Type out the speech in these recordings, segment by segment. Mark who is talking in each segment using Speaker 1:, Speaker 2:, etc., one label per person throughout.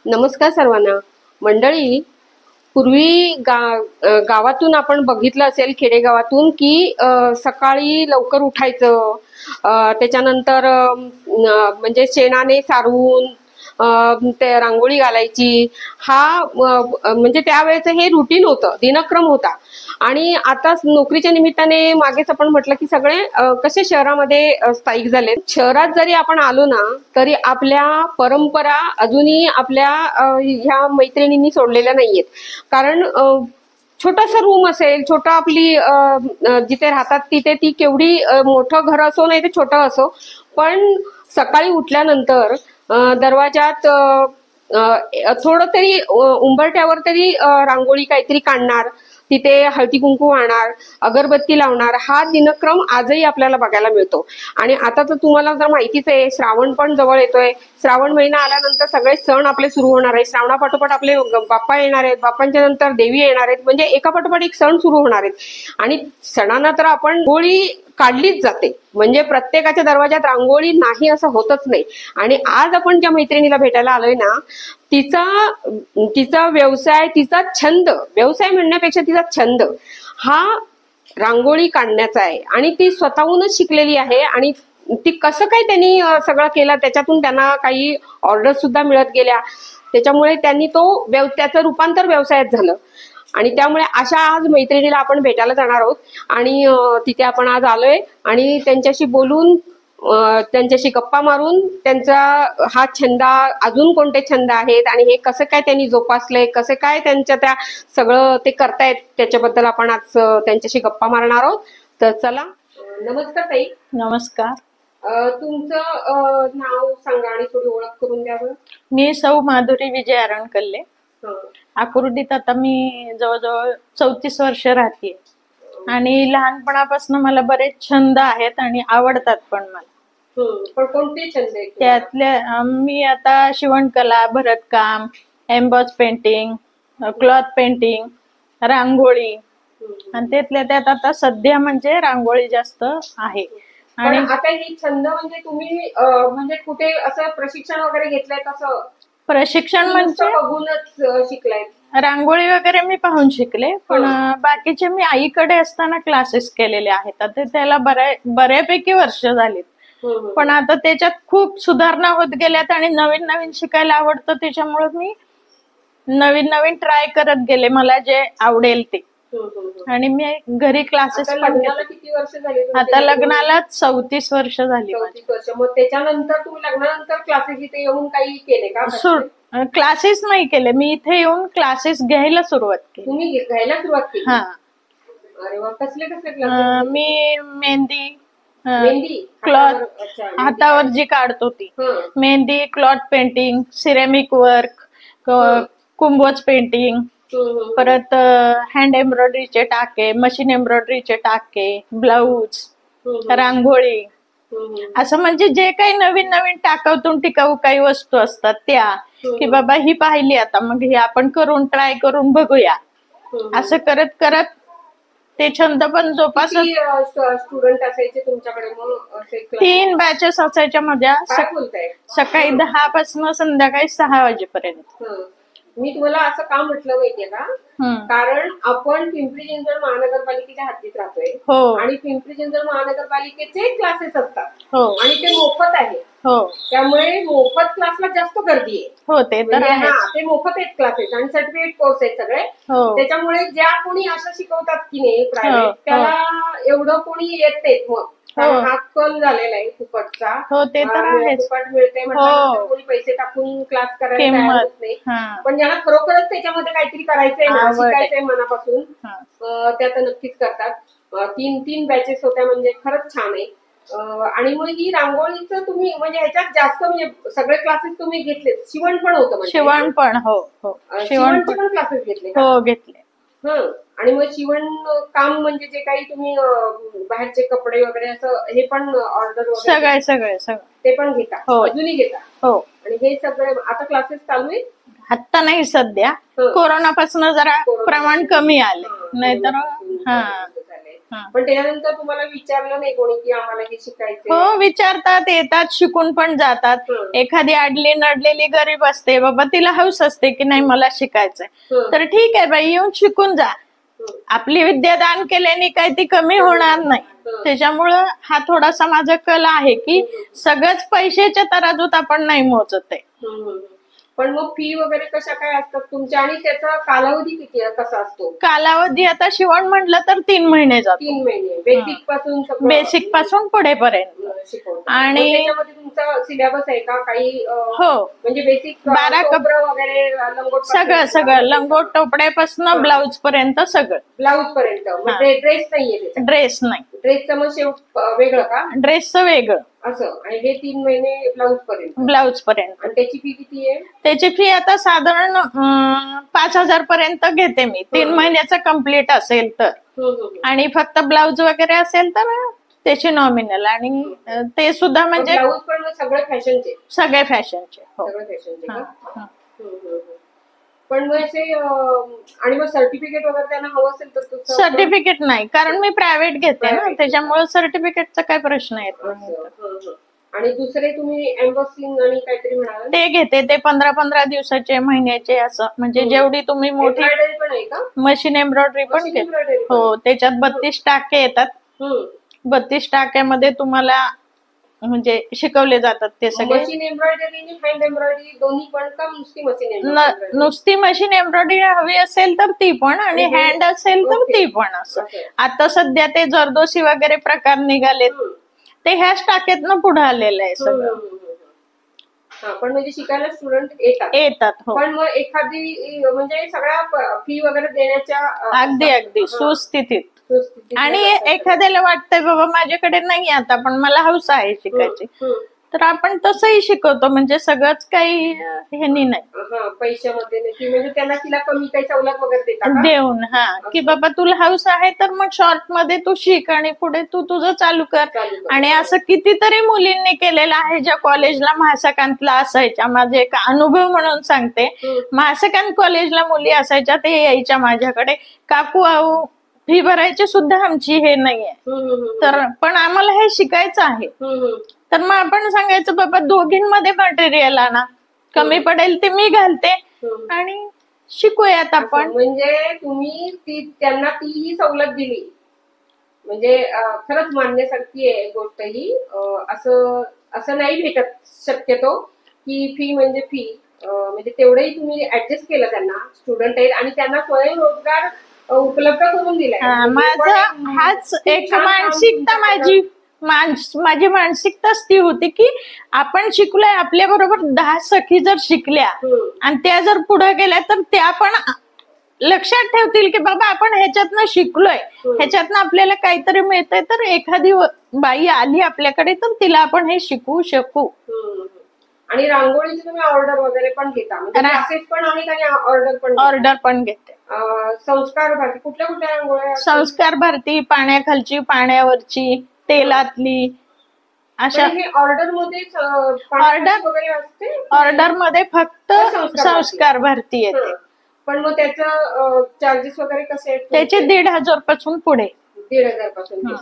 Speaker 1: नमस्कार सर्वांना. मंडळी, पूर्वी गावातून आपण बघितलं असेल, खेडेगावातून की सकाळी लवकर उठायचं, त्याच्यानंतर म्हणजे शेणाने सारवून ते रांगोळी घालायची. हा म्हणजे त्यावेळेचं हे रुटीन होतं, दिनक्रम होता. आणि आता नोकरीच्या निमित्ताने मागेच आपण म्हटलं की सगळे कसे शहरामध्ये स्थायिक झाले. शहरात जरी आपण आलो ना, तरी आपल्या परंपरा अजूनही आपल्या ह्या मैत्रिणींनी सोडलेल्या नाहीयेत. कारण छोटासा रूम असेल, छोटा आपली जिथे राहतात तिथे ती केवढी मोठं घर असो नाही ते छोटं असो, पण सकाळी उठल्यानंतर दरवाजात थोडं तरी उंबरठ्यावर तरी रांगोळी काहीतरी काढणार, तिथे हळदी कुंकू वाहणार, अगरबत्ती लावणार. हा दिनक्रम आजही आपल्याला बघायला मिळतो. आणि आता तर तुम्हाला जर माहितीच आहे, श्रावण पण जवळ येतोय. श्रावण महिना आल्यानंतर सगळे सण आपले सुरू होणार आहे. श्रावणापाठोपाठ आपले बाप्पा येणार आहेत, बाप्पांच्या नंतर देवी येणार आहेत, म्हणजे एकापाठोपाठ एक सण सुरू होणार आहेत. आणि सणांना तर आपण रांगोळी काढलीच जाते, म्हणजे प्रत्येकाच्या दरवाजात रांगोळी नाही असं होतच नाही. आणि आज आपण ज्या मैत्रिणीला भेटायला आलोय ना, तिचा व्यवसाय, तिचा छंद, व्यवसाय म्हणण्यापेक्षा तिचा छंद हा रांगोळी काढण्याचा आहे. आणि ती स्वतःहूनच शिकलेली आहे. आणि ती कसं काय त्यांनी सगळं केलं, त्याच्यातून त्यांना काही ऑर्डर सुद्धा मिळत गेल्या. त्याच्यामुळे त्यांनी त्याचं रूपांतर व्यवसायात झालं. आणि त्यामुळे अशा आज मैत्रिणीला आपण भेटायला जाणार आहोत. आणि तिथे आपण आज आलोय आणि त्यांच्याशी बोलून, त्यांच्याशी गप्पा मारून, त्यांचा हा छंद, अजून कोणते छंद आहेत आणि हे कसं काय त्यांनी जोपासलंय, कसं काय त्यांच्या त्या सगळं ते करतायत, त्याच्याबद्दल आपण आज त्यांच्याशी गप्पा मारणार आहोत. तर चला. नमस्कार ताई.
Speaker 2: नमस्कार.
Speaker 1: तुमचं नाव सांगा आणि थोडी ओळख करून द्यावं.
Speaker 2: मी सौ माधुरी विजय अरणकल्ले. आकुर्डीत आता मी जवळजवळ 34 वर्ष राहते. आणि लहानपणापासून मला बरेच छंद आहेत आणि आवडतात पण मला.
Speaker 1: पण कोणते छंद आहेत
Speaker 2: त्यातल्या मी आता शिवणकला, भरतकाम, एम्बॉस पेंटिंग, क्लॉथ पेंटिंग, रांगोळी, आणि त्यातल्या त्यात आता सध्या म्हणजे रांगोळी जास्त आहे.
Speaker 1: आणि आता ही छंद म्हणजे तुम्ही म्हणजे कुठे असं प्रशिक्षण वगैरे घेतलंय? कसं
Speaker 2: प्रशिक्षण म्हणजे
Speaker 1: बघूनच शिकलाय?
Speaker 2: रांगोळी वगैरे मी पाहून शिकले, पण बाकीचे मी आईकडे असताना क्लासेस केलेले आहेत. आता त्याला बऱ्यापैकी वर्ष झालीत. पण आता त्याच्यात खूप सुधारणा होत गेल्यात आणि नवीन नवीन शिकायला आवडतं. त्याच्यामुळे मी नवीन नवीन ट्राय करत गेले, मला जे आवडेल ते. आणि मी घरी क्लासेस
Speaker 1: किती वर्ष झाली?
Speaker 2: आता लग्नाला 34 वर्ष झाली.
Speaker 1: 34 वर्ष. मग त्याच्यानंतर तुम्ही लग्नानंतर क्लासेस इथे येऊन काही केले का?
Speaker 2: क्लासेस नाही केले मी, इथे येऊन क्लासेस घ्यायला सुरुवात केली.
Speaker 1: तुम्ही घ्यायला सुरुवात केली?
Speaker 2: हा.
Speaker 1: अरे वा. कसले कसले क्लासेस?
Speaker 2: मी मेहंदी, क्लॉथ, हातावर जी काढतो ती mehndi, cloth painting, ceramic work, Kumbhoj painting, परत हँड एम्ब्रॉयडरीचे टाके, मशीन एम्ब्रॉयडरीचे टाके, ब्लाऊज, रांगोळी, असं म्हणजे जे काही नवीन नवीन टाकाऊतून टिकाऊ काही वस्तू असतात त्या, की बाबा ही पाहिली आता, मग ही आपण करून ट्राय करून बघूया. असं करत करत ते छंद पण जोपासत.
Speaker 1: स्टुडंट असायचे तुमच्याकडे? मग
Speaker 2: 3 बॅचेस असायच्या माझ्या. सकाळी 10 पासून संध्याकाळी 6 वाजेपर्यंत.
Speaker 1: मी तुम्हाला असं का म्हटलं माहितीये का? कारण आपण पिंपरी चिंचवड महानगरपालिकेच्या हद्दीत राहतोय. आणि पिंपरी चिंचवड महानगरपालिकेचे क्लासेस असतात आणि ते मोफत आहे. त्यामुळे मोफत क्लासला जास्त गर्दी आहे.
Speaker 2: ते तर
Speaker 1: ते मोफत आहेत क्लासेस आणि सर्टिफिकेट कोर्स आहेत सगळे. त्याच्यामुळे ज्या कोणी असं शिकवतात की नाही प्रायव्हेट, त्याला एवढं कोणी येत नाहीत. मग हा कल झालेला आहे फुकटचा. फुकट मिळते म्हटल्यानंतर कोणी पैसे टाकून क्लास करायला तयार होत नाही. पण ज्यांना खरोखरच त्याच्यामध्ये काहीतरी करायचंय ना, शिकायचंय मनापासून, त्या तर नक्कीच करतात. 3 बॅचेस होत्या, म्हणजे खरंच छान आहे. आणि मग ही रांगोळीचं तुम्ही म्हणजे ह्याच्यात जास्त म्हणजे सगळे क्लासेस तुम्ही घेतले? शिवण पण होतं?
Speaker 2: शिवण पण.
Speaker 1: शिवणचे पण क्लासेस घेतले?
Speaker 2: घेतले.
Speaker 1: आणि मग शिवण काम म्हणजे जे काही तुम्ही बाहेरचे कपडे वगैरे असं हे पण ऑर्डर वगैरे
Speaker 2: सगळे ते
Speaker 1: पण घेता? अजूनही घेता? आणि हे सगळे आता क्लासेस चालू आहे?
Speaker 2: आता नाही सध्या, कोरोनापासून जरा प्रमाण कमी आले, नाहीतर
Speaker 1: पण त्याच्यानंतर तुम्हाला विचारलं नाही कोणी की आम्हाला हे शिकायचं?
Speaker 2: हो, विचारतात, येतात, शिकून पण जातात. एखादी अडली नडलेली गरीब असते, बाबा तिला हौस असते की नाही मला शिकायचंय, तर ठीक आहे बाई, येऊन शिकून जा. आपली विद्या दान केल्याने काही ती कमी होणार नाही. त्याच्यामुळं हा थोडासा माझा कल आहे की सगळंच पैशाच्या तराजूत आपण नाही मोजत आहे.
Speaker 1: पण मग फी वगैरे कशा काय असतात तुमच्या, आणि त्याचा कालावधी किती कसा असतो?
Speaker 2: कालावधी आता शिवण म्हटलं तर 3 महिने जातो.
Speaker 1: 3 महिने बेसिक पासून?
Speaker 2: बेसिक पासून पुढेपर्यंत.
Speaker 1: आणि त्याच्यामध्ये तुमचा सिलेबस आहे का काही?
Speaker 2: हो,
Speaker 1: म्हणजे बेसिक
Speaker 2: 12
Speaker 1: कपडे वगैरे, लंगोट,
Speaker 2: सगळं लंगोट टोपड्यापासून ब्लाऊज पर्यंत सगळं.
Speaker 1: ब्लाऊज पर्यंत? ड्रेस नाहीये?
Speaker 2: ड्रेस नाही.
Speaker 1: ड्रेसचं मग शेवट वेगळं का?
Speaker 2: ड्रेसचं वेगळं
Speaker 1: असं. आणि हे 3 महिने ब्लाऊज पर्यंत?
Speaker 2: ब्लाऊज पर्यंत.
Speaker 1: आणि त्याची फी किती आहे?
Speaker 2: त्याची फी आता साधारण 5,000 पर्यंत घेते मी, 3 महिन्याचं कम्प्लीट असेल तर. आणि फक्त ब्लाऊज वगैरे असेल तर त्याची नॉमिनल. आणि ते सुद्धा म्हणजे
Speaker 1: ब्लाऊज पण सगळे फॅशनचे?
Speaker 2: सगळे फॅशनचे. हो,
Speaker 1: सगळे फॅशनचे का? पण मग असे, आणि मग सर्टिफिकेट वगैरे त्यांना हवं असेल तर?
Speaker 2: सर्टिफिकेट नाही, कारण मी प्रायव्हेट घेते ना, त्याच्यामुळे सर्टिफिकेटचा काय प्रश्न येत नाही.
Speaker 1: आणि दुसरे तुम्ही एम्बॉसिंग आणि काहीतरी म्हणाल
Speaker 2: ते घेते, ते 15-15 दिवसाचे, महिन्याचे, असं. म्हणजे जेवढी तुम्ही मोठी
Speaker 1: पण आहे का?
Speaker 2: मशीन एम्ब्रॉयडरी पण घेते. हो, त्याच्यात 32 टाके येतात. 32 टाक्यामध्ये तुम्हाला म्हणजे शिकवले जातात ते सगळे.
Speaker 1: मशीन एम्ब्रॉयडरी आणि हँड एम्ब्रॉयडरी दोन्ही पण का? नुसती मशीन एम्ब्रॉयडरी?
Speaker 2: नुसती मशीन एम्ब्रॉयडरी हवी असेल तर ती पण, आणि हँड असेल तर ती पण. असं आता सध्या ते जरदोशी वगैरे प्रकार निघालेत, ते ह्याच टाक्यातनं पुढे आलेलं आहे सगळं.
Speaker 1: पण म्हणजे शिकायला स्टुडंट येतात.
Speaker 2: हो.
Speaker 1: पण मग एखादी म्हणजे सगळ्या फी वगैरे देण्याच्या
Speaker 2: अगदी सुस्थितीत. आणि एखाद्याला वाटतंय बाबा माझ्याकडे नाही आता, पण मला हौस आहे शिकायची, तर आपण तसंही शिकवतो. म्हणजे सगळंच काही ह्यानी नाही,
Speaker 1: पैशामध्ये नाही, म्हणजे त्यांना तिला कमी काही सवलत वगैरे
Speaker 2: देऊन. की बाबा तुला हौस आहे तर मग शॉर्ट मध्ये तू शिक आणि पुढे तू तुझं चालू कर. आणि असं कितीतरी मुलींनी केलेलं आहे ज्या कॉलेजला महासकांतला असायच्या. माझे एक अनुभव म्हणून सांगते, महासकांत कॉलेजला मुली असायच्या, ते यायच्या माझ्याकडे, काकू आऊ फी भरायची सुद्धा आमची हे नाहीये, तर पण आम्हाला हे शिकायचं आहे. तर मग आपण सांगायचं बाबा दोघींमध्ये मटेरियल आणा, कमी पडेल ते मी घालते आणि शिकूयात आपण.
Speaker 1: म्हणजे तुम्ही त्यांना तीही सवलत दिली, म्हणजे खरंच मानण्यासारखी आहे गोष्ट ही. असं नाही भेटत शक्यतो की फी म्हणजे फी, म्हणजे तेवढंही तुम्ही ऍडजस्ट केलं. त्यांना स्टुडंट आहेत आणि त्यांना स्वयंरोजगार उपलब्ध करून दिलाय.
Speaker 2: माझा हाच एक मानसिकता, माझी मानसिकताच ती होती की आपण शिकलोय, आपल्या बरोबर 10 सखी जर शिकल्या आणि त्या जर पुढे गेल्या तर त्या पण लक्षात ठेवतील की बाबा आपण ह्याच्यातनं शिकलोय, ह्याच्यातनं आपल्याला काहीतरी मिळतंय, तर एखादी बाई आली आपल्याकडे तर तिला आपण हे शिकवू शकू.
Speaker 1: आणि रांगोळीची तुम्ही ऑर्डर वगैरे पण घेता? क्लासेस पण आहेत आणि ऑर्डर पण
Speaker 2: घेते.
Speaker 1: संस्कार भारती कुठल्या रांगोळ्या?
Speaker 2: संस्कार भारती, पाण्याखालची, पाण्यावरची, तेलातली, अशा.
Speaker 1: ऑर्डर मध्ये वगैरे असते?
Speaker 2: ऑर्डर मध्ये फक्त संस्कार भारती येते.
Speaker 1: पण मग त्याचं चार्जेस वगैरे कसे आहेत?
Speaker 2: त्याचे 1,500 पासून पुढे.
Speaker 1: 1,500 पासून?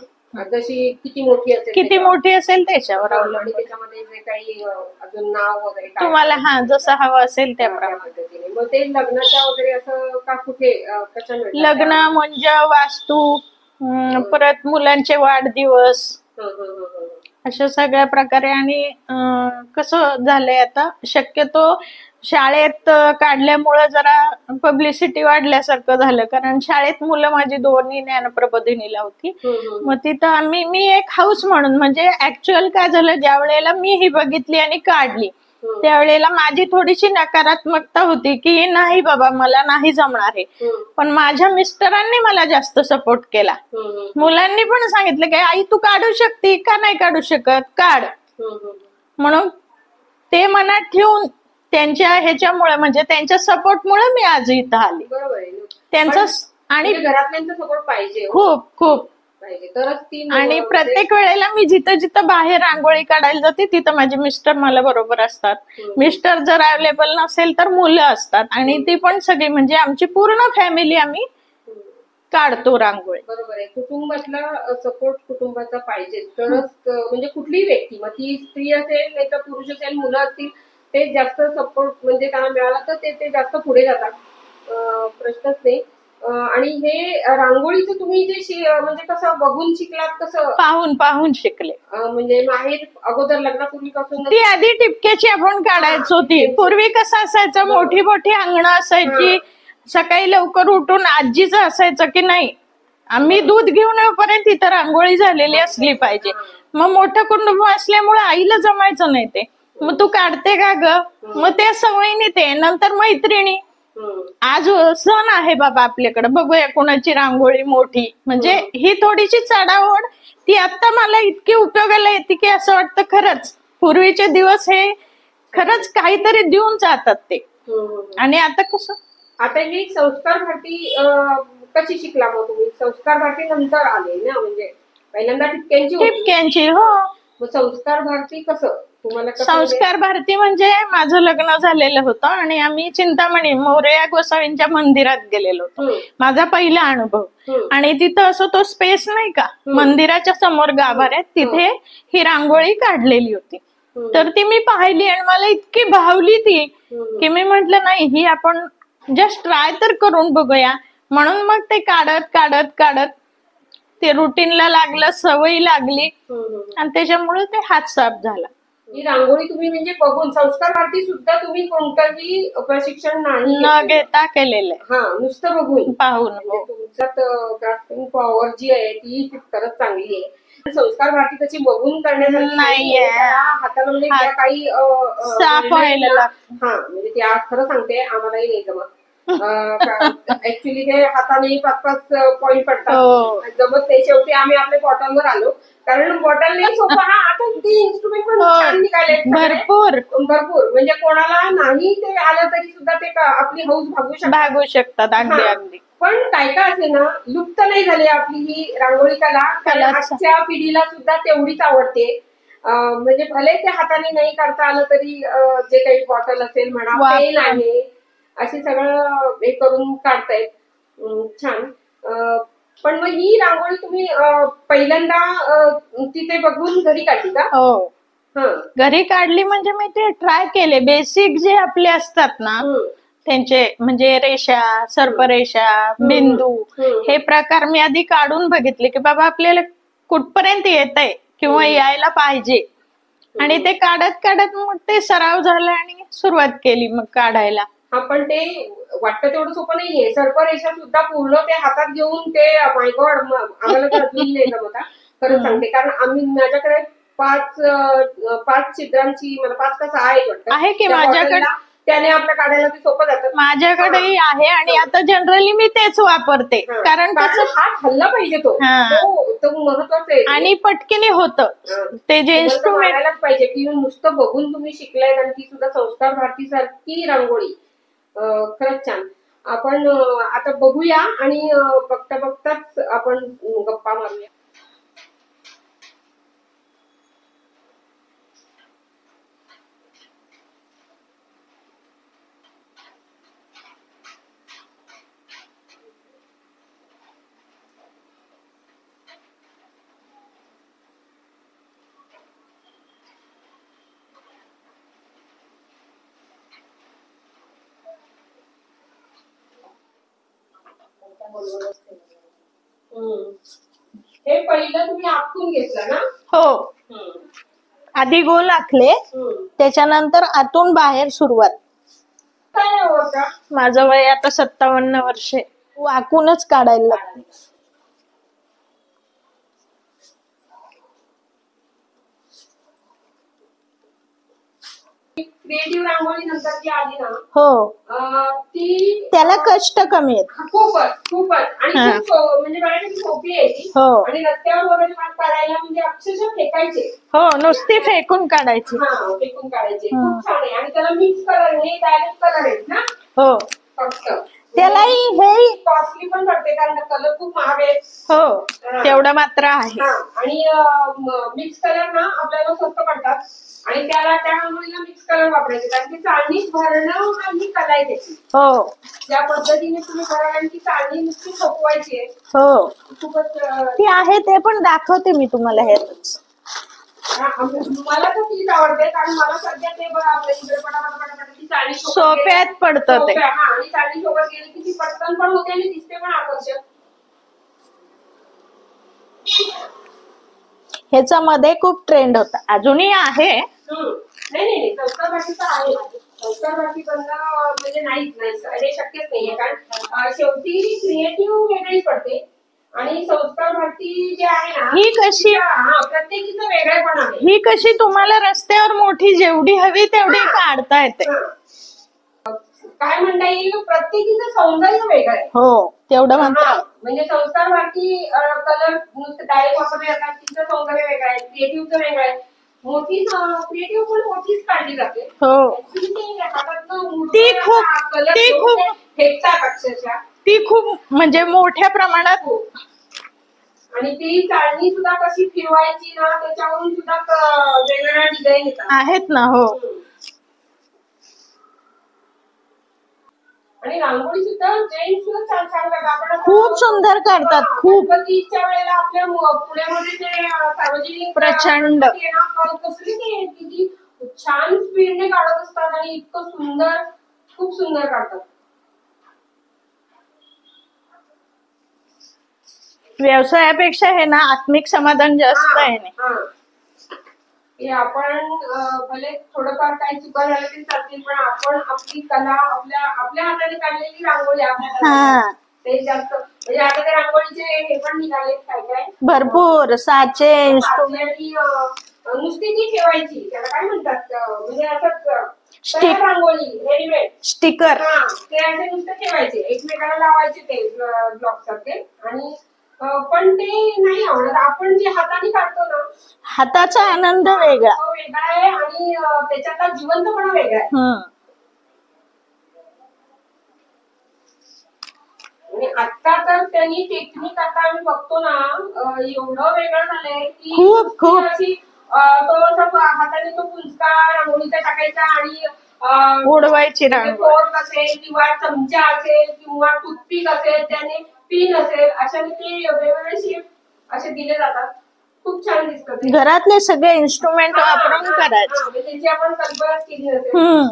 Speaker 1: जशी किती मोठी असेल त्याच्यावर अवलंबून. त्याच्यामध्ये जे काही अजून नाव वगैरे
Speaker 2: तुम्हाला जसं हवं असेल त्याप्रमाणे.
Speaker 1: मग ते लग्नाच्या वगैरे असं का कुठे कशा मिळतात?
Speaker 2: लग्न म्हणजे वास्तू, परत मुलांचे वाढदिवस, अशा सगळ्या प्रकारे. आणि कसं झालंय आता शक्यतो शाळेत काढल्यामुळं जरा पब्लिसिटी वाढल्यासारखं झालं, कारण शाळेत मुलं माझी दोन्ही ज्ञानप्रबोधिनीला होती. मग तिथं मी एक हाऊस म्हणून, म्हणजे ऍक्च्युअल काय झालं, ज्या वेळेला मी ही बघितली आणि काढली त्यावेळेला माझी थोडीशी नकारात्मकता होती की नाही बाबा मला नाही जमणार हे. पण माझ्या मिस्टरांनी मला जास्त सपोर्ट केला. मुलांनी पण सांगितलं की आई तू काढू शकते का, नाही काढू शकत, काढ. म्हणून ते मनात ठेवून त्यांच्या ह्याच्यामुळे, म्हणजे त्यांच्या सपोर्टमुळे मी आज इथं आली. त्यांचा आणि
Speaker 1: घरातल्यांचा सपोर्ट पाहिजे,
Speaker 2: खूप खूप. आणि
Speaker 1: आणि
Speaker 2: प्रत्येक वेळेला मी जिथं जिथं बाहेर रांगोळी काढायला जाते तिथं माझे मिस्टर मला बरोबर असतात. मिस्टर जर अवेलेबल नसेल तर मुलं असतात, आणि ती पण सगळी म्हणजे आमची पूर्ण फॅमिली आम्ही काढतो रांगोळी.
Speaker 1: बरोबर आहे. कुटुंबातला सपोर्ट कुटुंबाचा पाहिजे तरच म्हणजे कुठलीही व्यक्ती, मग ती स्त्री असेल नाही तर पुरुष असेल, मुलं असतील, ते जास्त सपोर्ट म्हणजे त्यांना मिळाला तर ते जास्त पुढे जातात, प्रश्नच नाही. आणि हे रांगोळीचं तुम्ही जे म्हणजे कसं बघून शिकलात, कसं
Speaker 2: पाहून पाहून शिकले.
Speaker 1: म्हणजे माहेर अगोदर लग्नापूर्वीपासून
Speaker 2: ती आधी टिपक्याची आपण काढायचो. ती पूर्वी कसं असायचं, मोठी मोठी अंगणं असायची, सकाळी लवकर उठून आजीचं असायचं की नाही आम्ही दूध घेऊन येऊपर्यंत तिथं रांगोळी झालेली असली पाहिजे. मग मोठं कुटुंब असल्यामुळे आईला जमायचं नाही ते. मग तू काढते का ग, मग त्या सवयीने ते. नंतर मैत्रिणी, आज सण आहे बाबा आपल्याकडे, बघूया कोणाची रांगोळी मोठी, म्हणजे ही थोडीशी चढाओढ ती आता मला इतकी उपयोगाला येते की असं वाटतं खरंच पूर्वीचे दिवस हे खरंच काहीतरी देऊन जातात ते. आणि आता कसं,
Speaker 1: आता ही संस्कार भारती कशी शिकला मग तुम्ही? संस्कार भारती नंतर आले ना, म्हणजे पहिल्यांदा
Speaker 2: टिपक्यांची. हो.
Speaker 1: मग संस्कार भारती कसं तुम्हाला?
Speaker 2: संस्कार भारती म्हणजे माझं लग्न झालेलं होतं आणि आम्ही चिंतामणी मोरया गोसावींच्या मंदिरात गेलेलो होतो. माझा पहिला अनुभव. आणि तिथं असं तो स्पेस नाही का, मंदिराच्या समोर गाभाऱ्यात, तिथे ही रांगोळी काढलेली होती. तर ती मी पाहिली आणि मला इतकी भावली ती की मी म्हंटल नाही, ही आपण जस्ट ट्राय तर करून बघूया. म्हणून मग ते काढत काढत काढत ते रुटीनला लागलं, सवयी लागली आणि त्याच्यामुळे ते हात साफ झाला.
Speaker 1: ही रांगोळी तुम्ही म्हणजे बघून, संस्कार भारती सुद्धा तुम्ही कोणतंही प्रशिक्षण नाही
Speaker 2: न घेता केलेलं आहे.
Speaker 1: नुसतं बघून
Speaker 2: पाहून.
Speaker 1: तुमच्यात ग्रास्पिंग पॉवर जी आहे ती खरंच चांगली आहे. संस्कार भारती तशी बघून करण्यासाठी
Speaker 2: नाहीये,
Speaker 1: हाताला म्हणजे काही
Speaker 2: साफ व्हायला लागतं.
Speaker 1: म्हणजे त्या खरं सांगते आम्हालाही नाही जमत. ऍक्च्युली ते हाताने 5-5 पॉइंट पडतात जमत ते. शेवटी आम्ही आपल्या बॉटलवर आलो, कारण बॉटल नाही सोपा. आता ते इन्स्ट्रुमेंट पण छान निघाले
Speaker 2: भरपूर
Speaker 1: भरपूर, म्हणजे कोणाला नाही ते आलं तरी सुद्धा ते आपली हौस भागू
Speaker 2: शकतात. अगदी अगदी.
Speaker 1: पण काय काय असे ना, लुप्त नाही झाली आपली ही रांगोळी कला. आजच्या पिढीला सुद्धा तेवढीच आवडते. म्हणजे भले ते हाताने नाही काढता आलं तरी जे काही बॉटल असेल म्हणा, पेन आहे, असे सगळं हे करून काढतायत. छान. पण मग ही रांगोळी तुम्ही पहिल्यांदा तिथे बघून घरी काढली का?
Speaker 2: हो, घरी काढली. म्हणजे मी ते ट्राय केले, बेसिक जे आपले असतात ना त्यांचे, म्हणजे रेषा, सर्परेषा, बिंदू, हे प्रकार मी आधी काढून बघितले की बाबा आपल्याला कुठपर्यंत येत आहे किंवा यायला पाहिजे. आणि ते काढत काढत मग ते सराव झाला आणि सुरुवात केली मग काढायला.
Speaker 1: पण ते वाटतं तेवढं सोपं नाहीये. सर्परेषा सुद्धा पूर्ण ते हातात घेऊन ते, माय गॉड, आम्हाला तर अजून नाही जमत खरं सांगते. कारण माझ्याकडे 5 छिद्रांची, मला 5 का 6
Speaker 2: आहे की माझ्याकडे,
Speaker 1: त्याने आपल्या काढायला ते सोपं जातं.
Speaker 2: माझ्याकडेही आहे आणि आता जनरली मी तेच वापरते. कारण
Speaker 1: हात हल्ला पाहिजे, तो महत्वाचा आहे.
Speaker 2: आणि पटकीने होतं ते जे इन्स्ट्रुमेंट
Speaker 1: पाहिजे. की नुसतं बघून तुम्ही शिकलाय आणि ती सुद्धा संस्कार भारती सारखी रांगोळी खरंच छान. आपण आता बघूया आणि बघता बघताच आपण गप्पा मारूया. हे पहिलं तुम्ही आखून घेतलं ना?
Speaker 2: हो, आधी गोल आखले, त्याच्यानंतर आतून बाहेर सुरुवात.
Speaker 1: काय होतं?
Speaker 2: माझं वय आता 57 वर्षे. आखूनच काढायला लागते.
Speaker 1: क्रिएटिव्ह रांगोळी नंतर जी आली ना,
Speaker 2: ती त्याला कष्ट कमी आहेत.
Speaker 1: खूपच आणि म्हणजे बऱ्यापैकी सोपी आहे ती. आणि रस्त्यावर वगैरे काढायला म्हणजे अक्षरशः फेकायचे.
Speaker 2: नुसती फेकून काढायची.
Speaker 1: फेकून काढायचे. खूप छान आहे. आणि त्याला मिक्स कलर, हे डायरेक्ट कलर आहेत ना? फक्त
Speaker 2: त्यालाही हे
Speaker 1: कॉस्टली पण पडते, कारण कलर खूप महाग आहे.
Speaker 2: तेवढं मात्र आहे.
Speaker 1: आणि मिक्स कलर ना आपल्याला स्वस्त पडतात आणि त्याला त्या रांगोळीला मिक्स कलर वापरायचे, कारण की चाळणीत भरणं ही कला आहे त्याची.
Speaker 2: हो,
Speaker 1: ज्या पद्धतीने तुम्ही भरा, कारण की चाळणी नुसती थोपवायची आहे.
Speaker 2: हो,
Speaker 1: खूपच
Speaker 2: ती आहे, ते पण दाखवते मी तुम्हाला ह्यातच.
Speaker 1: मला तर तीच आवडते, कारण मला सध्या ते बघा आपल्या इकडे पटापट ती चाळणी
Speaker 2: सोप्यात पडतं ते.
Speaker 1: आणि चाळणी सोबत गेली की ती पटकन पण होते आणि दिसते पण आकर्षक.
Speaker 2: ह्याचा मध्ये खूप ट्रेंड होता, अजूनही आहे.
Speaker 1: नाही संस्कार भाषेचा आहे, संस्कार भाषी करणं म्हणजे नाहीच नाही, हे शक्यच नाहीये, कारण शेवटी क्रिएटिव्ह वेगळी पडते आणि संस्कार भारती जे आहे ना,
Speaker 2: ही कशी
Speaker 1: प्रत्येकीचं वेगळेपण आहे.
Speaker 2: ही कशी तुम्हाला रस्त्यावर मोठी जेवढी हवी तेवढी काढता येते.
Speaker 1: काय म्हणता येईल, प्रत्येकीचं सौंदर्य वेगळं आहे.
Speaker 2: हो, तेवढं म्हणतात.
Speaker 1: म्हणजे संस्कार भारती कलर नुसतं डायरेक्ट वापरले जातात, तिचं सौंदर्य वेगळं आहे, क्रिएटिव्हचं वेगळं आहे. मोठी क्रिएटिव्ह पण मोठीच काढली जाते.
Speaker 2: हो, ती खूप
Speaker 1: फेकतात अक्षरशः,
Speaker 2: ती खूप म्हणजे मोठ्या प्रमाणात.
Speaker 1: आणि ती चाळणी सुद्धा कशी फिरवायची ना, त्याच्यावरून सुद्धा वेगवेगळ्या डिझाईन येतात
Speaker 2: आहेत ना. हो,
Speaker 1: आणि रांगोळी सुद्धा जेंट्स सुद्धा छान छान करतात,
Speaker 2: खूप सुंदर काढतात. खूप
Speaker 1: गणपतीच्या वेळेला आपल्या पुण्यामध्ये जे सार्वजनिक
Speaker 2: प्रचंड
Speaker 1: कसली ते किती छान स्पीडने काढत असतात आणि इतकं सुंदर, खूप सुंदर काढतात.
Speaker 2: व्यवसायापेक्षा हे ना आत्मिक समाधान जास्त आहे.
Speaker 1: हे आपण भले थोडंफार काही चुका झाल्या तरी चालतील, पण आपण आपली कला आपल्या हाताने काढलेली रांगोळी आपल्या ते जास्त, म्हणजे आता ते रांगोळीचे हे पण निघाले काय
Speaker 2: भरपूर साचे इंस्ट्रुमेंट.
Speaker 1: नुसती ती ठेवायची, त्याला काय म्हणतात, म्हणजे असंच रांगोळी रेडीमेड
Speaker 2: स्टिकर,
Speaker 1: ते असे नुसते ठेवायचे, एकमेकाला लावायचे ते ब्लॉक सारखे. आणि पण ते नाही आवडत. आपण जे हाताने काढतो ना,
Speaker 2: हाताचा आनंद वेगळा
Speaker 1: आहे आणि त्याच्यातला जिवंतपणा वेगळा आहे. आणि आता तर त्यांनी टेक्निक आता आम्ही बघतो ना, एवढं वेगळं झालंय की
Speaker 2: खूप
Speaker 1: अशी तो हाताने तो पुंचका रांगोळीचा टाकायचा आणि
Speaker 2: उडवायची रांगोळी,
Speaker 1: फोर्क असेल किंवा चमचा असेल किंवा टूथपिक असेल, त्याने पिन असेल, अशाने ते वेगवेगळे शेप असे दिले जातात. खूप छान दिसतात.
Speaker 2: घरातले सगळे इन्स्ट्रुमेंट वापरून करायचं,
Speaker 1: त्याची आपण कल्पना केली असेल.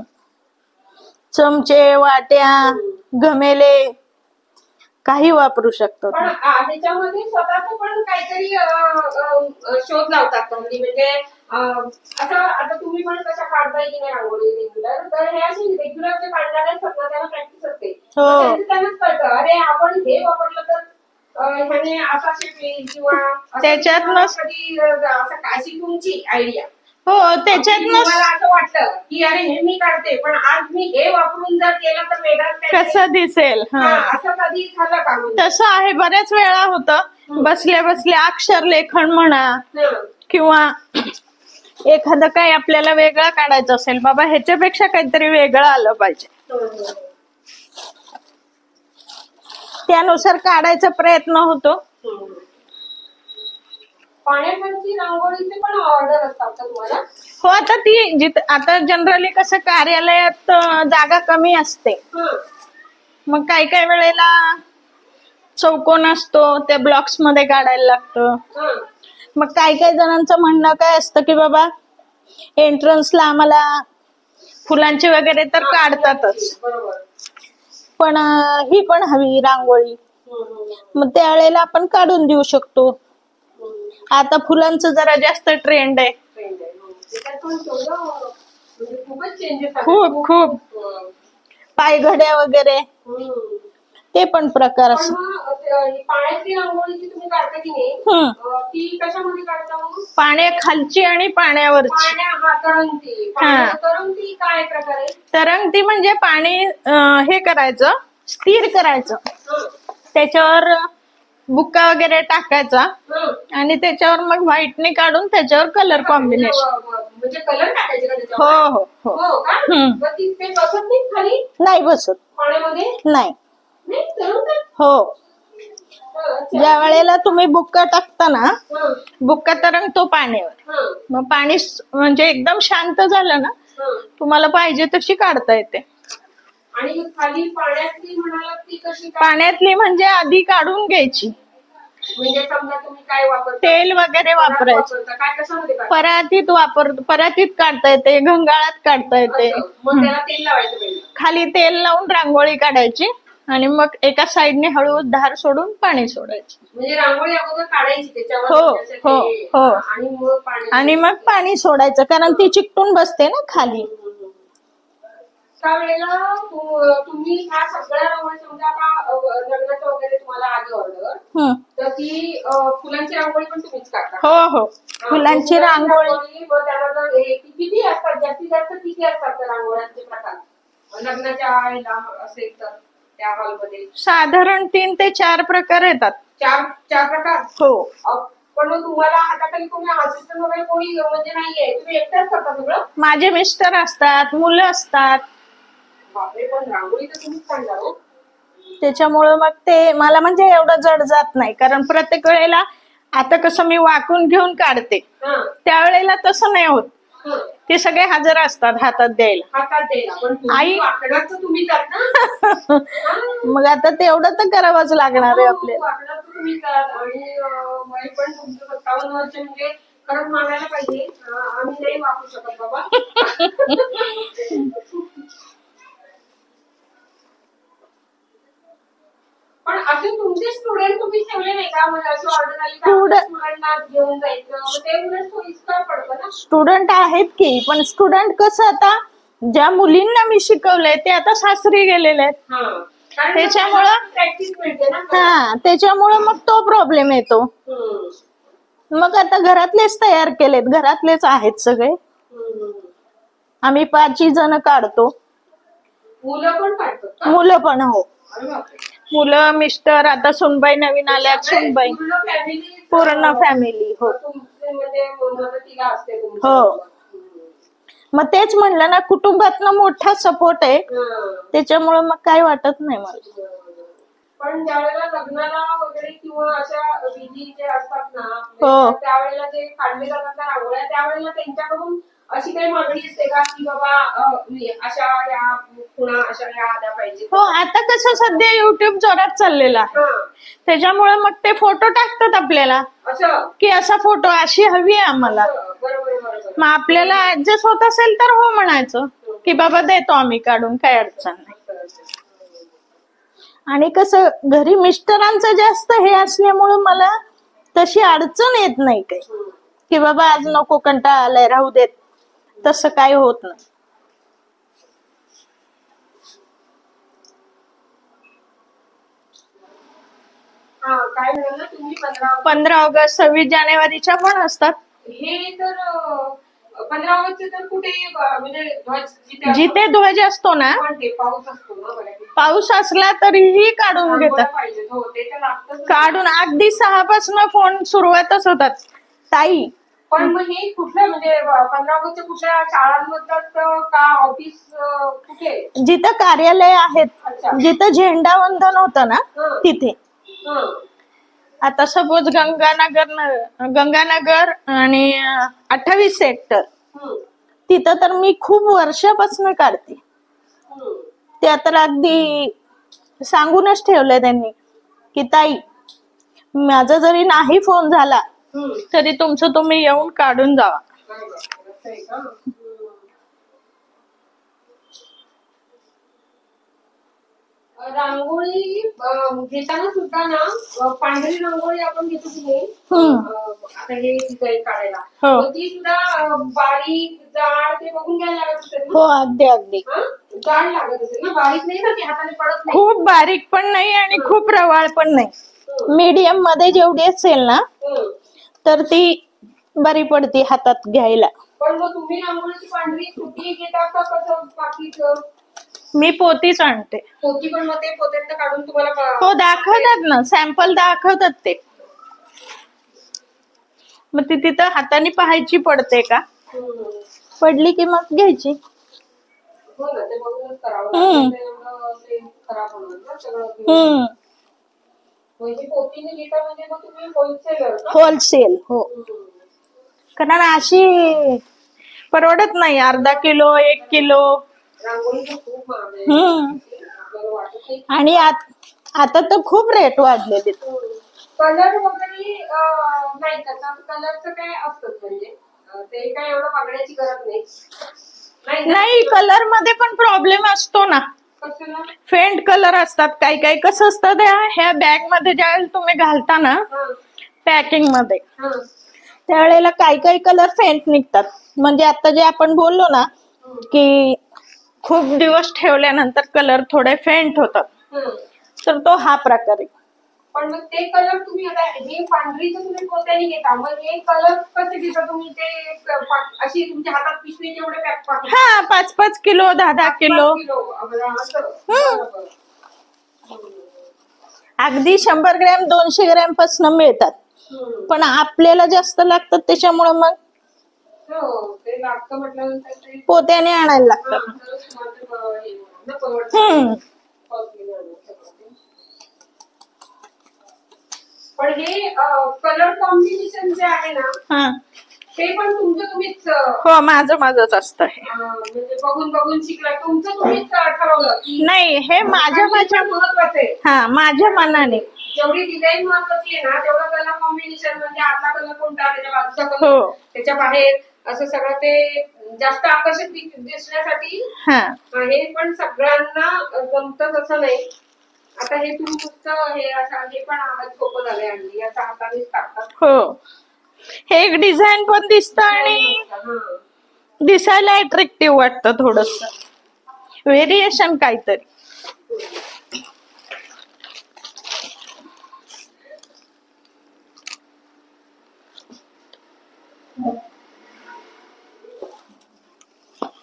Speaker 2: चमचे, वाट्या, घमेले काही वापरू शकतो.
Speaker 1: पण त्याच्यामध्ये स्वतःच पण काहीतरी शोध लावतात. म्हणजे असं आता तुम्ही पण कशा काढताय की नाही रांगोळी रेग्युलर, तर हे असे रेग्युलर जे काढणारे असतात ना, त्यांना प्रॅक्टिस असते. त्यांनाच कळतं, अरे आपण हे वापरलं तर ह्याने असा शेप येईल, किंवा
Speaker 2: त्याच्यातनच
Speaker 1: कधी असं काशी तुमची आयडिया.
Speaker 2: हो, त्याच्यातनच
Speaker 1: मला असं वाटतं की अरे हे मी काढते, पण आज मी हे वापरून जर केलं तर वेगळंच
Speaker 2: कसं दिसेल.
Speaker 1: असं कधी झालं का?
Speaker 2: तसं आहे, बऱ्याच वेळा होतं. बसल्या बसल्या अक्षर लेखन म्हणा, किंवा एखादं काही आपल्याला वेगळं काढायचं असेल, बाबा ह्याच्यापेक्षा काहीतरी वेगळं आलं पाहिजे, त्यानुसार काढायचा प्रयत्न होतो.
Speaker 1: पाण्याखालची रांगोळीचे पण ऑर्डर असतात तुम्हाला?
Speaker 2: हो, आता ती आता जनरली कसं कार्यालयात जागा कमी असते, मग काही काही वेळेला चौकोन असतो, त्या ब्लॉक्स मध्ये काढायला लागतं. मग काही काही जणांचं म्हणणं काय असतं की बाबा एंट्रन्सला आम्हाला फुलांची वगैरे तर काढतातच, पण ही पण हवी रांगोळी, मग त्यावेळेला आपण काढून देऊ शकतो. आता फुलांचं जरा जास्त ट्रेंड आहे. खूप खूप पायघड्या वगैरे ते पण प्रकार असतात.
Speaker 1: पाण्याची रांगोळी तुम्ही काढता की नाही, ती कशामध्ये काढता?
Speaker 2: पाण्याखालची आणि पाण्यावरची.
Speaker 1: तरंगती काय प्रकारे?
Speaker 2: तरंगती म्हणजे पाणी हे करायचं, स्थिर करायचं, त्याच्यावर बुक्का वगैरे टाकायचा आणि त्याच्यावर मग व्हाईटने काढून त्याच्यावर कलर कॉम्बिनेशन.
Speaker 1: म्हणजे कलर टाकायचे का
Speaker 2: त्याच्यावर? हो हो हो.
Speaker 1: ते बसत नाही खाली?
Speaker 2: नाही बसत
Speaker 1: पाण्यामध्ये,
Speaker 2: नाही. हो, ज्या वेळेला तुम्ही बुक्का टाकता ना, बुक्का तरंगतो पाण्यावर, मग पाणी म्हणजे एकदम शांत झालं ना, तुम्हाला पाहिजे तशी काढता येते.
Speaker 1: आणि खाली पाण्यातली म्हणाला ती कशी?
Speaker 2: पाण्यातली म्हणजे आधी काढून घ्यायची.
Speaker 1: म्हणजे समजा तुम्ही काय वापरता? तेल
Speaker 2: वगैरे वापरायचं.
Speaker 1: काय कशामध्ये?
Speaker 2: परातीत काढता येते, घंगाळात काढता येते.
Speaker 1: मग त्याला तेल लावायचं,
Speaker 2: खाली तेल लावून रांगोळी काढायची आणि मग एका साईडने हळू धार सोडून पाणी सोडायचं.
Speaker 1: म्हणजे रांगोळी अगोदर काढायची त्याच्यावर.
Speaker 2: हो हो हो. आणि मग पाणी सोडायचं, कारण ती चिकटून बसते ना खाली.
Speaker 1: त्यावेळेला तुम्ही ह्या सगळ्या रांगोळी, समजा आता लग्नाचं वगैरे तुम्हाला आली ऑर्डर, तर ती फुलांची रांगोळी पण तुम्हीच काढता?
Speaker 2: हो हो, फुलांची रांगोळी.
Speaker 1: त्यामध्ये किती असतात, जास्तीत जास्त किती असतात त्या रांगोळ्यांचे प्रकार लग्नाच्या वेळेला असेल तर त्या हॉलमध्ये?
Speaker 2: साधारण 3 ते 4 प्रकार येतात.
Speaker 1: 4 प्रकार?
Speaker 2: हो.
Speaker 1: पण तुम्हाला हाताखाली कोणी असिस्टंट वगैरे कोणी म्हणजे नाहीये, तुम्ही एकटाच करता सगळं?
Speaker 2: माझे मिस्टर असतात, मुलं असतात.
Speaker 1: बापरे, पण रांगोळी तर तुम्हीच काढणार हो.
Speaker 2: त्याच्यामुळे मग ते मला म्हणजे एवढं जड जात नाही, कारण प्रत्येक वेळेला आता कसं मी वाकून घेऊन काढते, त्यावेळेला तसं नाही होत. ते सगळे हजर असतात हातात द्यायला. आई
Speaker 1: तुम्ही करता.
Speaker 2: मग आता तेवढं तर करावंच लागणार आहे आपल्याला.
Speaker 1: तुम्ही आणि वय पण तुमचं 57 वर्ष, म्हणजे खरंच मागायला पाहिजे, आम्ही नाही वापरू शकत बाबा. पण असे तुमचे स्टुडंट तुम्ही ठेवले नाही का? म्हणजे अशी ऑर्डर आली स्टुडंटना घेऊन जायचं, ते उलट सोयीस्कर पडतं ना.
Speaker 2: स्टुडंट आहेत की, पण स्टुडंट कसं आता ज्या मुलींना मी शिकवलंय ते आता सासरी गेलेले आहेत, त्याच्यामुळं
Speaker 1: प्रॅक्टिस मिळते ना.
Speaker 2: त्याच्यामुळं मग तो प्रॉब्लेम येतो. मग आता घरातलेच तयार केलेत, घरातलेच आहेत सगळे. आम्ही 5 जण काढतो.
Speaker 1: मुलं पण काढतात?
Speaker 2: मुलं पण. हो, मुलं, मिस्टर, आता सुनबाई नवीन आल्यात, सुनबाई, पूर्ण फॅमिली. हो हो. मग तेच म्हणलं ना, कुटुंबातनं मोठा सपोर्ट आहे, त्याच्यामुळे मग काय वाटत नाही मला.
Speaker 1: पण ज्यावेळेला लग्नाला वगैरे किंवा अशा विधी जे असतात ना, त्यावेळेला जे काढले जातात ना रांगोळ्या, त्यावेळेला त्यांच्याकडून अशी काही मागणी असते का की बाबा अशा या खुणा अशा या आल्या पाहिजे?
Speaker 2: हो, आता कसं सध्या युट्यूब जोरात चाललेला आहे, त्याच्यामुळे मग ते फोटो टाकतात आपल्याला की असा फोटो अशी हवी आहे आम्हाला. मग आपल्याला ऍडजस्ट होत असेल तर हो म्हणायचं की बाबा देतो आम्ही काढून, काय अडचण नाही. आणि कसं घरी मिस्टरांचं जास्त हे असल्यामुळं मला तशी अडचण येत नाही काही की बाबा आज नको, कंटाळा आलाय, राहू देत, तसं काही होत नाही.
Speaker 1: काय म्हणाला तुम्ही?
Speaker 2: 15 ऑगस्ट 26 जानेवारीच्या पण असतात.
Speaker 1: हे तर 15 ऑगस्ट तर कुठे म्हणजे
Speaker 2: जिथे ध्वज असतो ना,
Speaker 1: पाऊस असतो ना,
Speaker 2: पाऊस असला तरीही काढून घेतात. काढून अगदी 6 पासून फोन सुरुवातच होतात, ताई.
Speaker 1: पण मग हे कुठलं म्हणजे 15 ऑगस्टच्या कुठल्या शाळांमधलं का ऑफिस कुठे?
Speaker 2: जिथं कार्यालय आहेत, जिथं झेंडा वंदन होतं ना तिथे. आता सपोज गंगानगर आणि 28 सेक्टर, तिथं तर मी खूप वर्षापासून काढते. ते तर अगदी सांगूनच ठेवलंय त्यांनी की ताई, माझा जरी नाही फोन झाला तरी तुमचं तुम्ही येऊन काढून जावा.
Speaker 1: रांगोळी घेताना सुद्धा ना, पांढरी रांगोळी आपण घेतो की नाही, आता हे डिझाईन काढायला, ती सुद्धा बारीक जाड ते बघून घ्यायला लागत असेल ना?
Speaker 2: हो, अगदी अगदी
Speaker 1: जाड लागत असेल ना, बारीक नाही ना, की हाताने पडत नाही.
Speaker 2: खूप बारीक पण नाही आणि खूप रवाळ पण नाही, मीडियम मध्ये जेवढी असेल ना तर ती बरी पडते हातात घ्यायला.
Speaker 1: पण मग तुम्ही रांगोळीची पांढरी सुटी घेता का कसं बाकीचं?
Speaker 2: मी पोतीच आणते.
Speaker 1: पोती पण मग ते पोत्यात काढून तुम्हाला?
Speaker 2: हो, दाखवतात ना, सॅम्पल दाखवतात ते. मग ती तिथं हाताने पाहायची पडते का, पडली की मग घ्यायची.
Speaker 1: हो ना, ते बघूनच करावं लागतं, खराब होणार ना सगळं. म्हणजे पोतीने घेता म्हणजे मग तुम्ही होलसेलर का?
Speaker 2: होलसेल, हो. कारण अशी परवडत नाही, अर्धा किलो 1 किलो.
Speaker 1: रांगोळी तर खूप महाग आहे. आपल्याला वाटत नाही.
Speaker 2: आणि आता तर खूप रेट वाढलेले.
Speaker 1: कलर वगैरे नाही, तसं कलरचं काय असतं म्हणजे ते काय एवढं मागण्याची गरज नाही.
Speaker 2: नाही, कलर मध्ये पण प्रॉब्लेम असतो ना. फेंट कलर असतात काही काही. कसं असतं त्या ह्या बॅग मध्ये ज्यावेळेला तुम्ही घालता ना पॅकिंग मध्ये, त्यावेळेला काही काही कलर फेंट निघतात. म्हणजे आता जे आपण बोललो ना की खूप दिवस ठेवल्यानंतर कलर थोडे फेंट होतात, तर तो हा प्रकार आहे.
Speaker 1: पण मग ते कलर तुम्ही आता हे पांढरीचं तुम्ही पोत्याने घेता, मग हे कलर कसे घेता तुम्ही? ते अशी तुमच्या हातात पिशवी जेवढे पॅक?
Speaker 2: हा, 5-5 किलो 10-10 किलो. अगदी 100 ग्रॅम 200 ग्रॅम पासून मिळतात. पण आपल्याला जास्त लागतात त्याच्यामुळे मग
Speaker 1: ते लागतं म्हटल्यानंतर
Speaker 2: पोत्याने आणायला लागतात.
Speaker 1: पण हे कलर कॉम्बिनेशन जे आहे ना, ते पण तुमचं तुम्हीच?
Speaker 2: हो, माझंच असतं हे.
Speaker 1: म्हणजे बघून शिकला, तुमचं तुम्हीच ठरवलं?
Speaker 2: नाही, हे माझ्या
Speaker 1: महत्वाचं आहे.
Speaker 2: हा, माझ्या मनाने.
Speaker 1: जेवढी डिझाईन महत्वाची आहे ना, तेवढं कलर कॉम्बिनेशन, म्हणजे आतला कलर कोणता, त्याच्या बाजूचा कलर, त्याच्या बाहेर असं सगळं ते जास्त आकर्षक दिसण्यासाठी. हे पण सगळ्यांना जमतच असं नाही. आता हे तुम्ही नुसतं हे पण सोपं झालंय, आणि याचा हातानेच टाकतात. हो,
Speaker 2: हे एक डिझाईन पण दिसत आणि दिसायला अट्रॅक्टिव्ह वाटतं, थोडस व्हेरिएशन काहीतरी.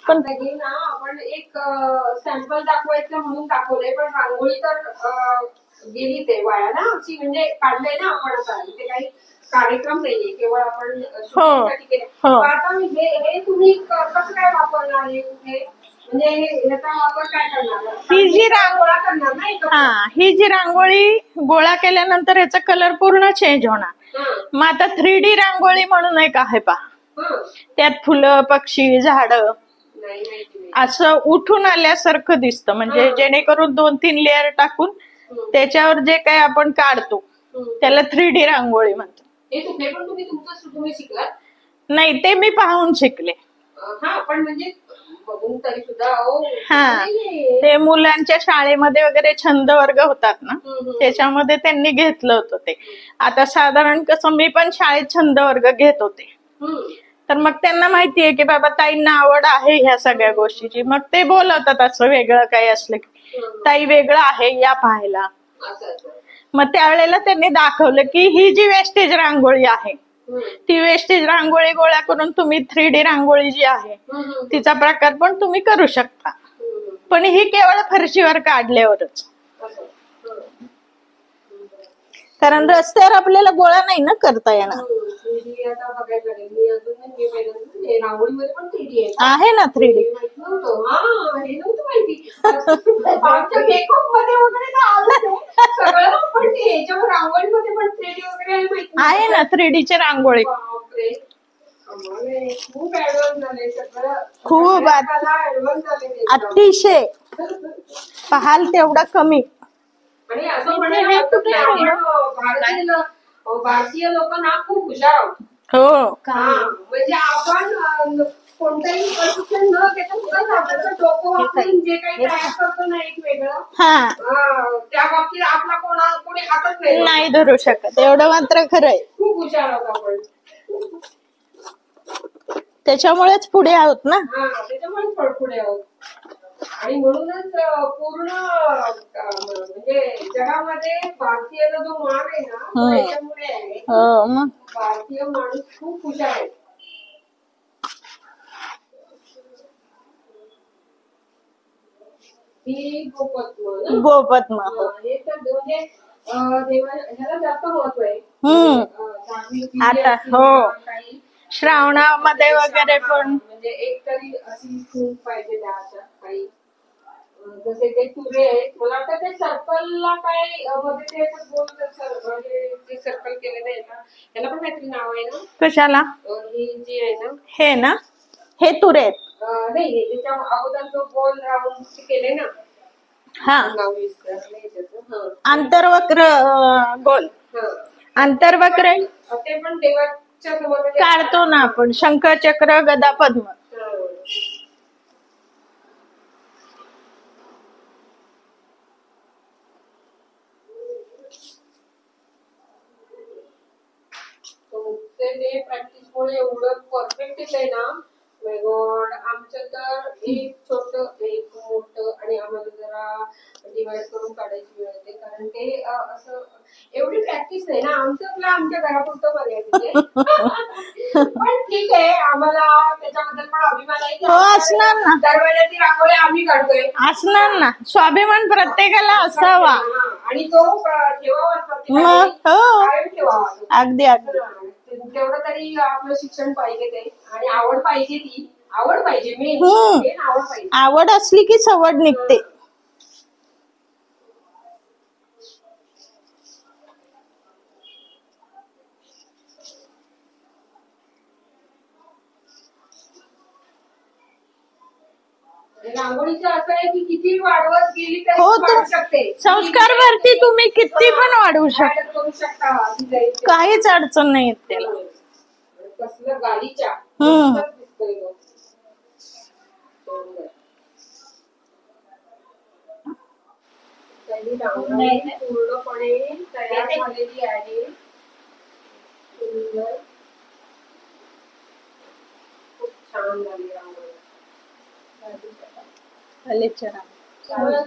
Speaker 1: पण हे ना आपण एक सॅम्पल दाखवायचं म्हणून दाखवलंय, पण रांगोळी तर गेली ते वाया ना अशी, म्हणजे काढलंय ना आपण. आता इथे काही कार्यक्रम नाहीये, केवळ आपण शूटिंगसाठी केलं. आता हे तुम्ही कसं काय वापरणार आहे कुठे, म्हणजे याचा वापर काय करणार?
Speaker 2: ही जी ही जी रांगोळी गोळा केल्यानंतर याचा कलर पूर्ण चेंज होणार. मग आता 3D रांगोळी म्हणून एक आहे पहा, त्यात फुलं, पक्षी, झाड असं उठून आल्यासारखं दिसतं. म्हणजे जेणेकरून 2-3 लेअर टाकून त्याच्यावर जे काही आपण काढतो त्याला 3D रांगोळी म्हणतो.
Speaker 1: तुम्ही शिकलात?
Speaker 2: नाही, ते मी पाहून शिकले.
Speaker 1: पण म्हणजे बघून तरी सुद्धा.
Speaker 2: ते मुलांच्या शाळेमध्ये वगैरे छंद वर्ग होतात ना, त्याच्यामध्ये त्यांनी घेतलं होतं ते. आता साधारण कसं मी पण शाळेत छंद वर्ग घेत होते, तर मग त्यांना माहितीये की बाबा ताईंना आवड आहे ह्या सगळ्या गोष्टीची. मग ते बोलवतात असं वेगळं काही असलं की, ताई वेगळं आहे या पाहायला. मग त्यावेळेला त्यांनी दाखवलं की ही जी वेस्टेज रांगोळी आहे, ती वेस्टेज रांगोळी गोळा करून तुम्ही 3D रांगोळी जी आहे तिचा प्रकार पण तुम्ही करू शकता. पण ही केवळ फरशीवर काढल्यावरच, कारण रस्त्यावर आपल्याला गोळा नाही ना करता येणार.
Speaker 1: रांगोळीमध्ये पण 3D
Speaker 2: आहे ना 3D. आहे ना 3D ची रांगोळी.
Speaker 1: खूप ऍडव्हान्स झाले सगळं,
Speaker 2: खूप अतिशय पाहाल तेवढा कमी.
Speaker 1: आणि असं म्हणायला हरकत नाही, भारतीय लोक ना खूप हुशार आहोत. म्हणजे आपण कोणतंही प्रशिक्षण न घेता सुद्धा डोकं वापरून जे काही तयार करतो ना एक वेगळं, त्या बाबतीत आपला कोणी हातच
Speaker 2: नाही धरू शकत, एवढं मात्र खरंय.
Speaker 1: खूप हुशार आहोत आपण,
Speaker 2: त्याच्यामुळेच पुढे आहोत ना.
Speaker 1: त्याच्यामुळेच पुढे आहोत. आणि म्हणूनच पूर्ण म्हणजे जगामध्ये भारतीयाला जो मान आहे ना, त्याच्यामुळे आहे. भारतीय माणूस खूप हुशार आहे. ही
Speaker 2: गोपद्म
Speaker 1: हे तर म्हणजे ह्याला जास्त महत्व आहे.
Speaker 2: आता हो, श्रावणामध्ये वगैरे पण
Speaker 1: म्हणजे एक तरी अशी सूट पाहिजे त्या काही जसे ते तुरे आहेत, मला वाटतं ते सर्कलला काय मध्ये ते असं गोल जे सर्कल केलेलं आहे ना, त्याला पण काहीतरी नाव आहे ना.
Speaker 2: कशाला?
Speaker 1: ही जी आहे ना,
Speaker 2: हे ना, हे तुरे आहेत.
Speaker 1: नाही, त्याच्या अगोदर जो गोल राऊंड केले ना,
Speaker 2: हा,
Speaker 1: नाव विसरले त्याचं.
Speaker 2: आंतरवक्र गोल. आंतरवक्र
Speaker 1: ते पण देवाच्या समोर
Speaker 2: काढतो ना आपण, शंख चक्र गदा पद्म.
Speaker 1: प्रॅक्टिसमुळे एवढं परफेक्ट येत आहे ना, माय गॉड. आमचं तर एक छोट एक मोठं, आणि आम्हाला जरा डिवाइड करून काढायची वेळ येते, कारण ते असं एवढी प्रॅक्टिस नाही ना. आमचं आमच्या घरापुरतं मर्यादित आहे. पण ठीक आहे, आम्हाला त्याच्याबद्दल पण अभिमान आहे.
Speaker 2: असणार ना,
Speaker 1: दरवाजाची रांगोळी आम्ही काढतोय.
Speaker 2: असणार ना, स्वाभिमान प्रत्येकाला असावा,
Speaker 1: आणि तो ठेवावा,
Speaker 2: अगदी अगदी.
Speaker 1: तेवढं तरी आपलं शिक्षण पाहिजे ते, आणि आवड पाहिजे, ती आवड पाहिजे, मेन आवड पाहिजे.
Speaker 2: आवड असली की सवड निघते.
Speaker 1: रांगोळीचं असं आहे की किती वाढवत गेली तरी
Speaker 2: हो,
Speaker 1: वाढू शकते.
Speaker 2: संस्कार वरती तुम्ही किती पण वाढवू
Speaker 1: करू शकता,
Speaker 2: काहीच अडचण नाही त्याला.
Speaker 1: कसलं गालीच्या पूर्णपणे तयार झालेली आहे. खूप छान झाली रांगोळी.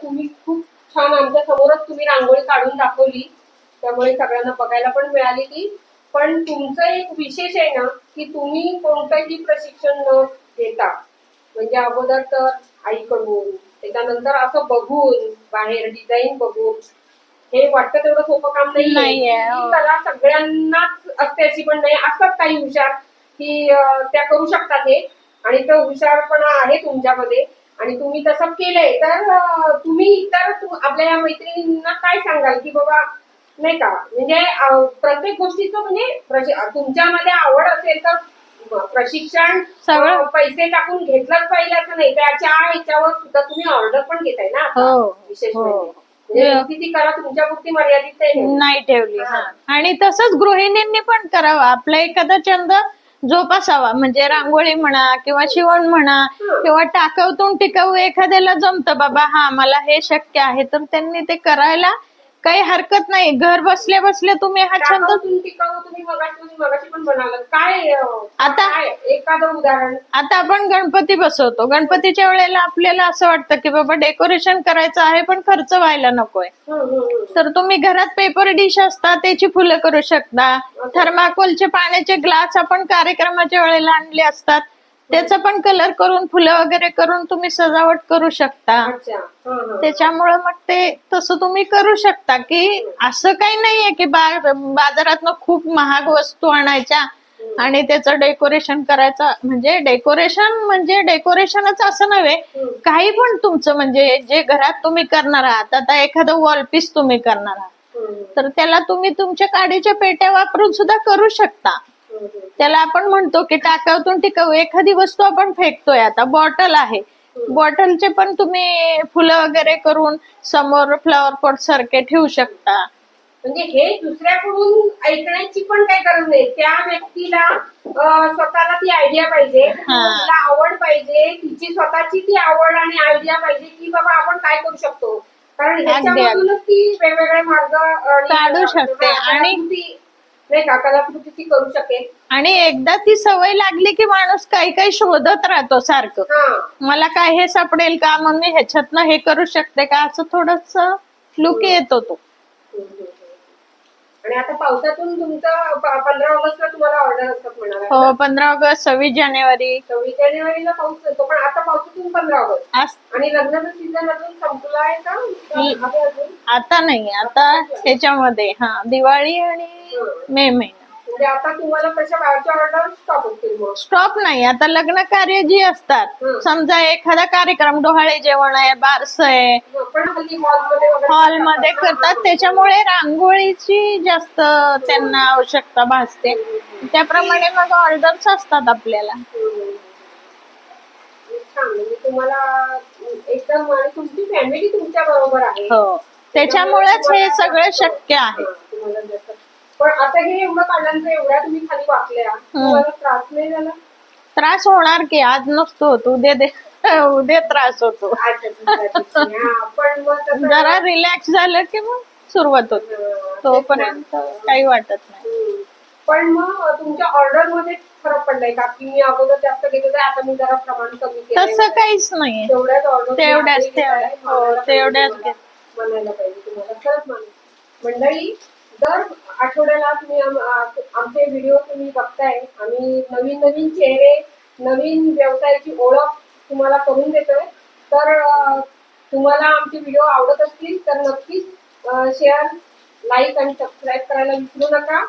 Speaker 1: तुम्ही खूप छान आमच्या समोरच तुम्ही रांगोळी काढून दाखवली, त्यामुळे सगळ्यांना बघायला पण मिळाली ती. पण तुमचं एक विशेष आहे ना, की तुम्ही कोणतंही प्रशिक्षण न देता, म्हणजे अगोदर तर आईकडून, त्याच्यानंतर असं बघून, बाहेर डिझाईन बघून, हे वाटतं तेवढं सोपं काम नाहीये. कला सगळ्यांनाच असते अशी पण नाही. असतात काही हुशार की त्या करू शकतात हे, आणि तो हुशारपणा आहे तुमच्यामध्ये, आणि तुम्ही तसं केलंय. तर तुम्ही इतर आपल्या या मैत्रिणींना काय सांगाल की बाबा, नाही का, म्हणजे प्रत्येक गोष्टीचं म्हणजे तुमच्यामध्ये आवड असेल तर प्रशिक्षण सगळं पैसे टाकून घेतलंच पाहिजे असं नाही. त्याच्या ह्याच्यावर सुद्धा तुम्ही ऑर्डर पण घेताय ना. विशेष म्हणजे ती कला तुमच्यापुरती मर्यादित
Speaker 2: नाही ठेवली. आणि तसंच गृहिणींनी पण करावं, आपला एखादा छंद जोपासावा, म्हणजे रांगोळी म्हणा किंवा शिवण म्हणा, किंवा टाकाऊतून टिकाऊ एखाद्याला जमतं बाबा, हा मला हे शक्य आहे, तर त्यांनी ते करायला काही हरकत नाही. घर बसल्या बसल्या तुम्ही हा छंद
Speaker 1: टिकाऊ तुम्ही मगाशी पण म्हणाल. काय आता एखादं उदाहरण,
Speaker 2: आता आपण गणपती बसवतो, गणपतीच्या वेळेला आपल्याला असं वाटतं की बाबा डेकोरेशन करायचं आहे पण खर्च व्हायला नकोय, तर तुम्ही घरात पेपर डिश असतात त्याची फुलं करू शकता. थर्माकोलचे पाण्याचे ग्लास आपण कार्यक्रमाच्या वेळेला आणले असतात, त्याचा पण कलर करून फुलं वगैरे करून तुम्ही सजावट करू शकता. त्याच्यामुळे मग ते तसं तुम्ही करू शकता, की असं काही नाहीये की बाजारातनं खूप महाग वस्तू आणायच्या आणि त्याचं डेकोरेशन करायचं. म्हणजे डेकोरेशनच असं नव्हे, काही पण तुमचं म्हणजे जे घरात तुम्ही करणार आहात. आता एखादं वॉलपीस तुम्ही करणार आहात, तर त्याला तुम्ही तुमच्या काडीच्या पेट्या वापरून सुद्धा करू शकता. त्याला आपण म्हणतो की टाकाऊतून टिकाऊ. एखादी वस्तू आपण फेकतोय, आता बॉटल आहे, बॉटलचे पण तुम्ही फुलं वगैरे करून समोर फ्लॉवर पॉट सारखे ठेवू शकता.
Speaker 1: म्हणजे हे दुसऱ्याकडून ऐकण्याची पण काही गरज नाही. त्या व्यक्तीला स्वतःला ती आयडिया पाहिजे, तिला आवड पाहिजे, तिची स्वतःची ती आवड आणि आयडिया पाहिजे की बाबा आपण काय करू शकतो. कारण ह्याच्यामधूनच ती वेगवेगळे मार्ग
Speaker 2: काढू शकते आणि
Speaker 1: नाही का कलाकृती ती करू शकेल.
Speaker 2: आणि एकदा ती सवय लागली की माणूस काही शोधत राहतो सारखं, मला काय हे सापडेल का, मग मी ह्याच्यातनं हे करू शकते का, असं थोडस लुक येतो तो.
Speaker 1: आणि आता पावसातून तुमचं 15 ऑगस्टला तुम्हाला ऑर्डर असतात म्हणाला.
Speaker 2: हो, 15 ऑगस्ट, 26 जानेवारी.
Speaker 1: 26 जानेवारीला पाऊस येतो, पण आता पावसातून 15 ऑगस्ट आणि लग्नाचा सीझन अजून संपला आहे का?
Speaker 2: आता नाही, आता ह्याच्यामध्ये दिवाळी आणि मे महिना.
Speaker 1: म्हणजे आता तुम्हाला तशा बाहेरच्या ऑर्डर स्टॉप होतील मग?
Speaker 2: स्टॉप नाही, आता लग्न कार्य जी असतात, समजा एखादा कार्यक्रम, डोहाळे जेवण आहे, बारस आहे,
Speaker 1: पण हल्ली हॉलमध्ये
Speaker 2: हॉलमध्ये करतात, त्याच्यामुळे रांगोळीची जास्त त्यांना आवश्यकता भासते. त्याप्रमाणे मग ऑर्डर्स असतात आपल्याला.
Speaker 1: छान, म्हणजे तुम्हाला एकदम आणि तुमची फॅमिली तुमच्या बरोबर आहे.
Speaker 2: हो, त्याच्यामुळेच हे सगळं शक्य आहे.
Speaker 1: पण आता हे एवढं काढल्यानंतर एवढ्या तुम्ही खाली वाकल्या, तुम्हाला त्रास नाही झाला?
Speaker 2: त्रास होणार की, आज नसतो होत, उद्या त्रास होतो.
Speaker 1: पण मग
Speaker 2: जरा रिलॅक्स झालं की मग सुरुवात होते, तोपर्यंत काही वाटत नाही.
Speaker 1: पण मग तुमच्या ऑर्डर मध्ये फरक पडलाय का, की मी अगोदर जास्त घेत होते, आता मी जरा प्रमाण कमी केलं?
Speaker 2: तसं काहीच नाही,
Speaker 1: तेवढ्याच ऑर्डर,
Speaker 2: तेवढ्याच
Speaker 1: म्हणायला पाहिजे तुम्हाला. खरंच मंडळी, दर आठवड्याला तुम्ही आमचे व्हिडिओ तुम्ही बघताय, आम्ही नवीन नवीन चेहरे, नवीन व्यवसायाची ओळख तुम्हाला करून देतोय. तर तुम्हाला आमचे व्हिडिओ आवडत असतील तर नक्कीच शेअर, लाईक आणि सबस्क्राईब करायला विसरू नका.